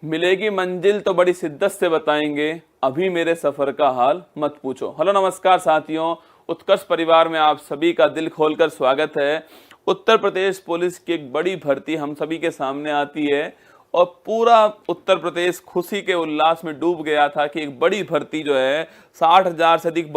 मिलेगी मंजिल तो बड़ी शिद्दत से बताएंगे, अभी मेरे सफर का हाल मत पूछो। हेलो नमस्कार साथियों, उत्कर्ष परिवार में आप सभी का दिल खोलकर स्वागत है। उत्तर प्रदेश पुलिस की एक बड़ी भर्ती हम सभी के सामने आती है और पूरा उत्तर प्रदेश खुशी के उल्लास में डूब गया था कि एक बड़ी भर्ती जो है 60,000 से अधिक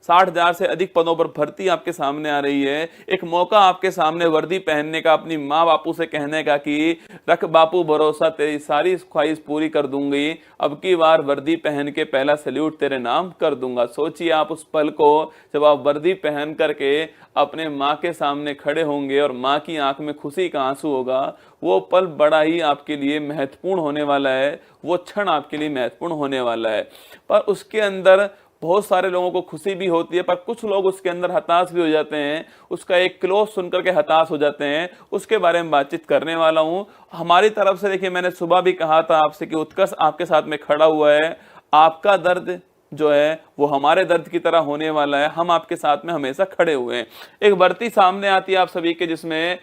60,000 से अधिक पदों पर भर्ती आपके सामने आ रही है। एक मौका आपके सामने वर्दी पहनने का, अपनी माँ बापू से कहने का कि रख बापू भरोसा, तेरी सारी ख्वाहिश पूरी कर दूंगी, अब की बार वर्दी पहन के पहला सैल्यूट तेरे नाम कर दूंगा। सोचिए आप उस पल को जब आप वर्दी पहन करके अपने माँ के सामने खड़े होंगे और माँ की आंख में खुशी का आंसू होगा। वो पल बड़ा ही आपके लिए महत्वपूर्ण होने वाला है, वो क्षण आपके लिए महत्वपूर्ण होने वाला है। पर उसके अंदर बहुत सारे लोगों को खुशी भी होती है, पर कुछ लोग उसके अंदर हताश भी हो जाते हैं, उसका एक क्लोज सुनकर के हताश हो जाते हैं। उसके बारे में बातचीत करने वाला हूं। हमारी तरफ से देखिए, मैंने सुबह भी कहा था आपसे कि उत्कर्ष आपके साथ में खड़ा हुआ है। आपका दर्द जो है वो हमारे दर्द की तरह होने वाला है। हम आपके साथ में हमेशा खड़े हुए हैं। एक भर्ती सामने आती है आप सभी के, जिसमें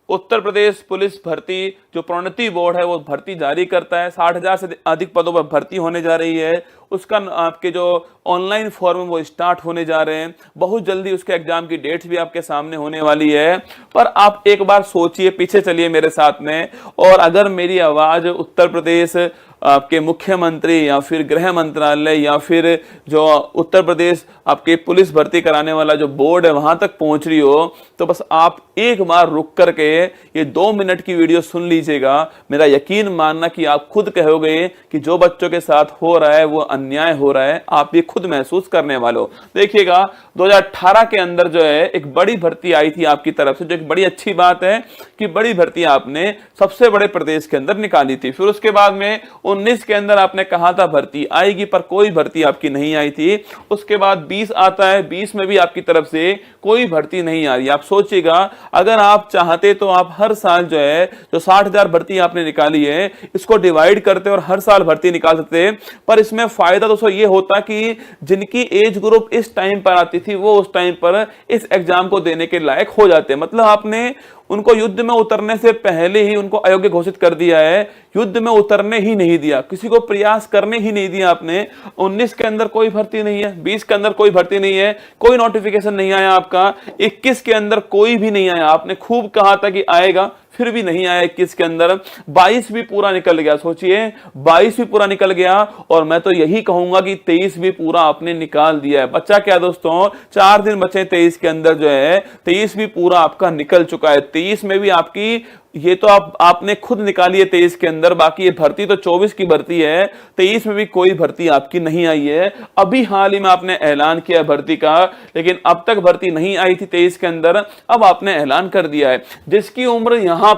उत्तर प्रदेश पुलिस भर्ती जो प्रोन्नति बोर्ड है वो भर्ती जारी करता है। 60,000 से अधिक पदों पर भर्ती होने जा रही है। उसका आपके जो ऑनलाइन फॉर्म वो स्टार्ट होने जा रहे हैं। बहुत जल्दी उसके एग्जाम की डेट्स भी आपके सामने होने वाली है। पर आप एक बार सोचिए, पीछे चलिए मेरे साथ में, और अगर मेरी आवाज उत्तर प्रदेश आपके मुख्यमंत्री या फिर गृह मंत्रालय या फिर जो उत्तर प्रदेश आपके पुलिस भर्ती कराने वाला जो बोर्ड है वहां तक पहुंच रही हो, तो बस आप एक बार रुक करके ये 2 मिनट की वीडियो सुन लीजिएगा। मेरा यकीन मानना कि आप खुद कहोगे कि जो बच्चों के साथ हो रहा है वो अन्याय हो रहा है। आप ये खुद महसूस करने वाले हो। देखिएगा, 2018 के अंदर जो है एक बड़ी भर्ती आई थी आपकी तरफ से, जो एक बड़ी अच्छी बात है कि बड़ी भर्ती आपने सबसे बड़े प्रदेश के अंदर निकाली थी। फिर उसके बाद में 19 के अंदर आपने कहा था भर्ती आएगी, पर कोई भर्ती आपकी नहीं आई थी। उसके बाद 20 आता है, 20 में भी आपकी तरफ से कोई भर्ती नहीं आ रही। आप सोचिएगा, अगर आप चाहते तो आप हर साल जो है जो 60,000 भर्ती आपने निकाली है इसको डिवाइड करते और हर साल भर्ती निकाल सकते। पर इसमें फायदा दोस्तों ये होता कि जिनकी एज ग्रुप इस टाइम पर आती थी वो उस टाइम पर इस एग्जाम को देने के लायक हो जाते। मतलब आपने उनको युद्ध में उतरने से पहले ही उनको अयोग्य घोषित कर दिया है। युद्ध में उतरने ही नहीं दिया, किसी को प्रयास करने ही नहीं दिया आपने। 19 के अंदर कोई भर्ती नहीं है, 20 के अंदर कोई भर्ती नहीं है, कोई नोटिफिकेशन नहीं आया आपका, 21 के अंदर कोई भी नहीं आया। आपने खूब कहा था कि आएगा, फिर भी नहीं आया 21 के अंदर। 22 भी पूरा निकल गया। सोचिए, 22 भी पूरा निकल गया, और मैं तो यही कहूंगा कि 23 भी पूरा आपने निकाल दिया है। बच्चा क्या दोस्तों, 4 दिन बचे 23 के अंदर जो है, 23 भी पूरा आपका निकल चुका है। 23 में भी आपकी ये तो आपने खुद निकाली है 23 के अंदर, बाकी ये भर्ती तो 24 की भर्ती है। 23 में भी कोई भर्ती आपकी नहीं आई है। अभी हाल ही में आपने ऐलान किया भर्ती का, लेकिन अब तक भर्ती नहीं आई थी 23 के अंदर, अब आपने ऐलान कर दिया है। जिसकी उम्र यहां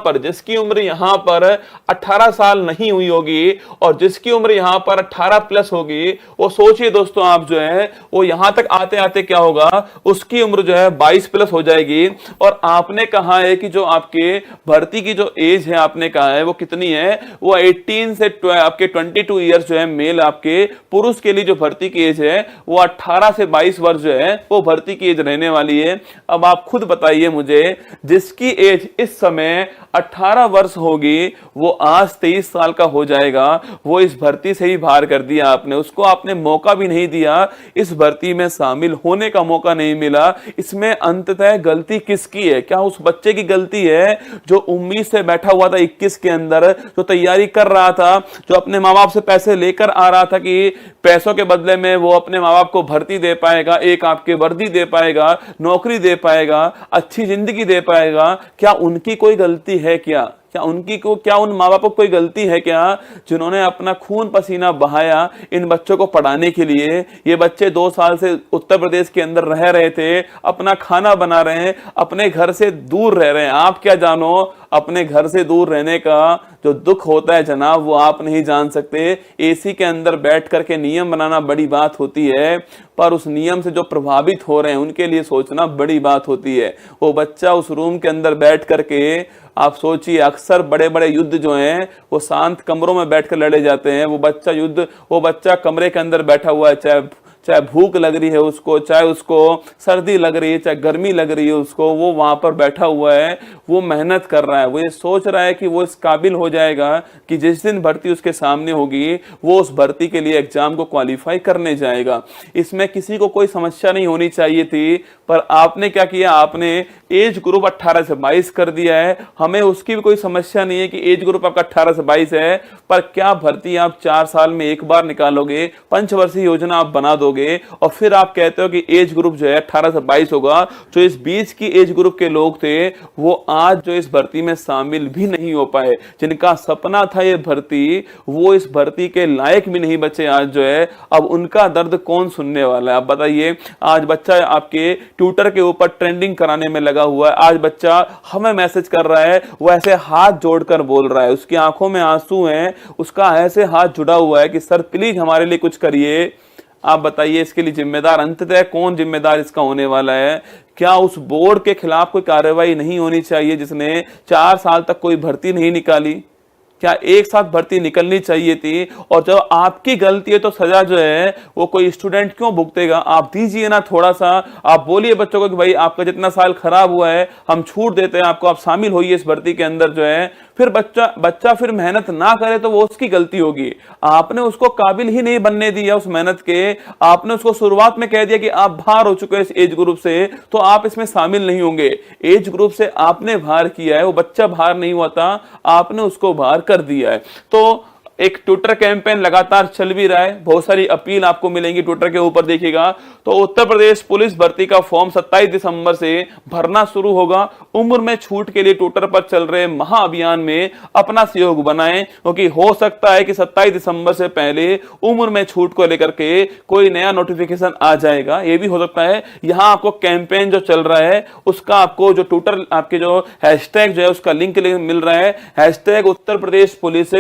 पर 18 साल नहीं हुई होगी और जिसकी उम्र यहां पर 18 प्लस होगी, वो सोचिए दोस्तों आप जो है वो यहां तक आते आते क्या होगा, उसकी उम्र जो है 22 प्लस हो जाएगी। और आपने कहा है कि जो आपके भर्ती की जो एज है आपने कहा है वो कितनी है, वो 18 से आपके 22 इयर्स जो है मेल आपके पुरुष के लिए जो भर्ती की एज है वो 18 से 22 वर्ष जो है वो भर्ती की एज रहने वाली है। अब आप खुद बताइए मुझे, जिसकी एज इस समय 18 वर्ष होगी वो आज 23 साल का हो जाएगा, वो इस भर्ती से ही बाहर कर दिया आपने। उसको आपने मौका भी नहीं दिया, इस भर्ती में शामिल होने का मौका नहीं मिला। इसमें अंततः गलती किसकी है? क्या उस बच्चे की गलती है जो उम्मीद से बैठा हुआ था 21 के अंदर, जो तैयारी कर रहा था, जो अपने माँ बाप से पैसे लेकर आ रहा था कि पैसों के बदले में वो अपने माँ बाप को भर्ती दे पाएगा, एक आपके वर्दी दे पाएगा, नौकरी दे पाएगा, अच्छी जिंदगी दे पाएगा? क्या उनकी कोई गलती है? क्या उन माँ बापों को कोई गलती है क्या, जिन्होंने अपना खून पसीना बहाया इन बच्चों को पढ़ाने के लिए? ये बच्चे 2 साल से उत्तर प्रदेश के अंदर रह रहे थे, अपना खाना बना रहे हैं, अपने घर से दूर रह रहे हैं। आप क्या जानो अपने घर से दूर रहने का जो दुख होता है जनाब, वो आप नहीं जान सकते। एसी के अंदर बैठ करके नियम बनाना बड़ी बात होती है, पर उस नियम से जो प्रभावित हो रहे हैं उनके लिए सोचना बड़ी बात होती है। वो बच्चा उस रूम के अंदर बैठ करके, आप सोचिए, अक्सर बड़े बड़े युद्ध जो हैं वो शांत कमरों में बैठकर लड़े जाते हैं। वो बच्चा कमरे के अंदर बैठा हुआ है, चाहे भूख लग रही है उसको, चाहे उसको सर्दी लग रही है, चाहे गर्मी लग रही है उसको, वो वहां पर बैठा हुआ है, वो मेहनत कर रहा है, वो ये सोच रहा है कि वो इस काबिल हो जाएगा कि जिस दिन भर्ती उसके सामने होगी वो उस भर्ती के लिए एग्जाम को क्वालिफाई करने जाएगा। इसमें किसी को कोई समस्या नहीं होनी चाहिए थी, पर आपने क्या किया, आपने एज ग्रुप 18 से 22 कर दिया है। हमें उसकी भी कोई समस्या नहीं है कि एज ग्रुप आपका 18 से 22 है, पर क्या भर्ती आप 4 साल में एक बार निकालोगे, पंचवर्षीय योजना आप बना दोगे और फिर आप कहते हो कि एज ग्रुप जो है 18 से 22 होगा। जो इस बीच की एज ग्रुप के लोग थे वो आज जो इस भर्ती में शामिल भी नहीं हो पाए, जिनका सपना था ये भर्ती, वो इस भर्ती के लायक भी नहीं बचे आज जो है। अब उनका दर्द कौन सुनने वाला है, आप बताइए। आज बच्चा आपके ट्विटर के ऊपर ट्रेंडिंग कराने में लगा हुआ है, आज बच्चा हमें मैसेज कर रहा है, वो ऐसे हाथ जोड़कर बोल रहा है, उसकी आंखों में आंसू हैं, उसका ऐसे हाथ जुड़ा हुआ है कि सर प्लीज हमारे लिए कुछ करिए। आप बताइए इसके लिए जिम्मेदार अंततः कौन जिम्मेदार इसका होने वाला है? क्या उस बोर्ड के खिलाफ कोई कार्रवाई नहीं होनी चाहिए जिसने 4 साल तक कोई भर्ती नहीं निकाली? क्या एक साथ भर्ती निकलनी चाहिए थी? और जब आपकी गलती है तो सजा जो है वो कोई स्टूडेंट क्यों भुगतेगा? आप दीजिए ना थोड़ा सा, आप बोलिए बच्चों को कि भाई आपका जितना साल खराब हुआ है हम छूट देते हैं आपको, आप शामिल होइए इस भर्ती के अंदर जो है। फिर बच्चा फिर मेहनत ना करे तो वो उसकी गलती होगी। आपने उसको काबिल ही नहीं बनने दिया उस मेहनत के, आपने उसको शुरुआत में कह दिया कि आप बाहर हो चुके हैं इस एज ग्रुप से, तो आप इसमें शामिल नहीं होंगे। एज ग्रुप से आपने बाहर किया है, वो बच्चा बाहर नहीं हुआ था, आपने उसको बाहर कर दिया है। तो एक ट्विटर कैंपेन लगातार चल भी रहा है, बहुत सारी अपील आपको मिलेंगी ट्विटर के ऊपर, देखिएगा। तो उत्तर प्रदेश पुलिस भर्ती का फॉर्म 27 दिसंबर से भरना शुरू होगा। उम्र में छूट के लिए ट्विटर पर चल रहे महाअभियान में अपना सहयोग बनाएं, क्योंकि हो सकता है कि 27 दिसंबर से पहले उम्र में छूट को लेकर के कोई नया नोटिफिकेशन आ जाएगा, ये भी हो सकता है। यहां आपको कैंपेन जो चल रहा है उसका आपको जो ट्विटर आपके जो हैशटैग जो है उसका लिंक मिल रहा है, hashtag Uttar Pradesh police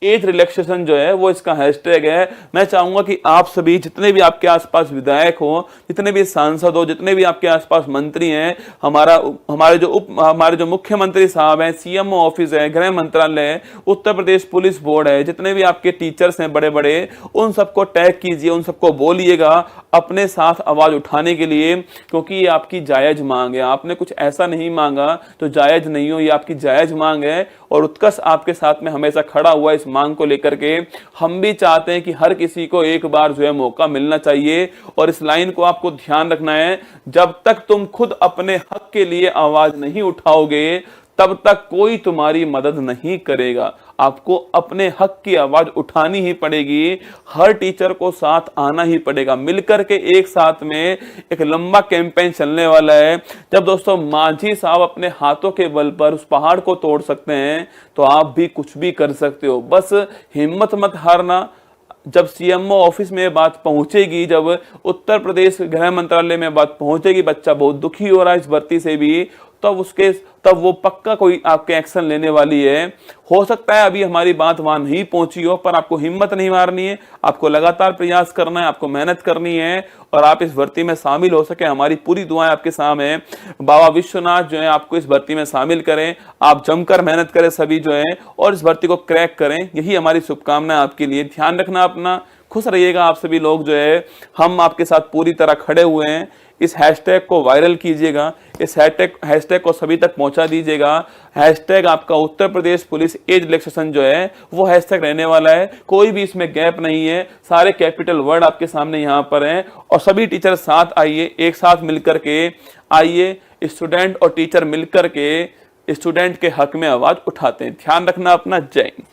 age relaxation जो है वो इसका हैशटैग है। मैं चाहूंगा कि आप सभी जितने भी आपके आसपास विधायक हो, जितने भी सांसद हो, जितने भी आपके आसपास मंत्री हैं, हमारे जो मुख्यमंत्री साहब हैं, सीएमओ ऑफिस है, गृह मंत्रालय है, उत्तर प्रदेश पुलिस बोर्ड है, जितने भी आपके टीचर्स हैं बड़े बड़े, उन सबको टैग कीजिए, उन सबको बोलिएगा अपने साथ आवाज उठाने के लिए, क्योंकि ये आपकी जायज मांग है। आपने कुछ ऐसा नहीं मांगा तो जायज नहीं हो, ये आपकी जायज मांग है और उत्कर्ष आपके साथ में हमेशा खड़ा हुआ इस मांग को लेकर के। हम भी चाहते हैं कि हर किसी को एक बार जो है मौका मिलना चाहिए, और इस लाइन को आपको ध्यान रखना है, जब तक तुम खुद अपने हक के लिए आवाज नहीं उठाओगे तब तक कोई तुम्हारी मदद नहीं करेगा। आपको अपने हक की आवाज उठानी ही पड़ेगी, हर टीचर को साथ आना ही पड़ेगा, मिलकर के एक साथ में एक लंबा कैंपेन चलने वाला है। जब दोस्तों मांझी साहब अपने हाथों के बल पर उस पहाड़ को तोड़ सकते हैं तो आप भी कुछ भी कर सकते हो। बस हिम्मत मत हारना। जब सीएमओ ऑफिस में बात पहुंचेगी, जब उत्तर प्रदेश गृह मंत्रालय में बात पहुंचेगी, बच्चा बहुत दुखी हो रहा है इस भर्ती से भी, तब वो पक्का कोई आपके एक्शन लेने वाली है। हो सकता है अभी हमारी बात वहां नहीं पहुंची हो, पर आपको हिम्मत नहीं मारनी है, आपको लगातार प्रयास करना है, आपको मेहनत करनी है और आप इस भर्ती में शामिल हो सके। हमारी पूरी दुआएं आपके सामने हैं। बाबा विश्वनाथ जो है आपको इस भर्ती में शामिल करें, आप जमकर मेहनत करें सभी जो है और इस भर्ती को क्रैक करें, यही हमारी शुभकामनाएं आपके लिए। ध्यान रखना अपना, खुश रहिएगा आप सभी लोग जो है, हम आपके साथ पूरी तरह खड़े हुए हैं। इस हैशटैग को वायरल कीजिएगा, इस हैशटैग को सभी तक पहुंचा दीजिएगा। हैशटैग आपका Uttar Pradesh police age relaxation जो है वो हैशटैग रहने वाला है, कोई भी इसमें गैप नहीं है, सारे कैपिटल वर्ड आपके सामने यहां पर हैं। और सभी टीचर साथ आइए, एक साथ मिलकर के आइए, स्टूडेंट और टीचर मिलकर के स्टूडेंट के हक में आवाज उठाते हैं। ध्यान रखना अपना। जय हिंद।